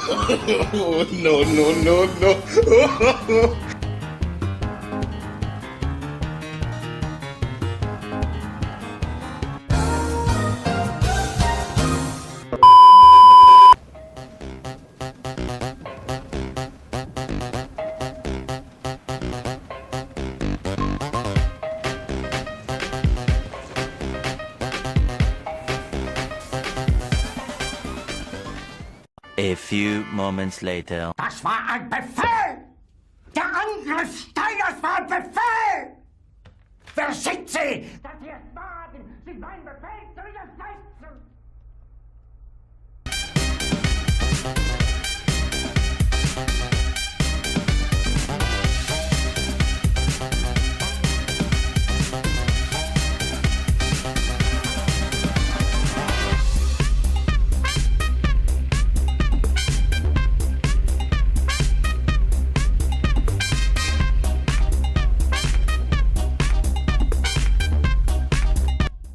Oh, no, no, no, no. A few moments later. Das war ein Befehl! Der Angriff Steiners war ein Befehl! Wer schickt Sie? Dass Sie es wagen, sich meinen Befehl zu widersetzen!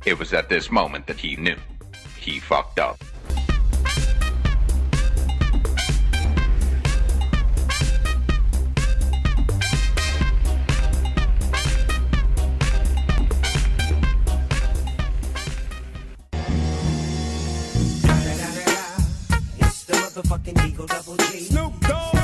It was at this moment that he knew. He fucked up. It's the motherfucking Eagle Double G. Snoop Dogg.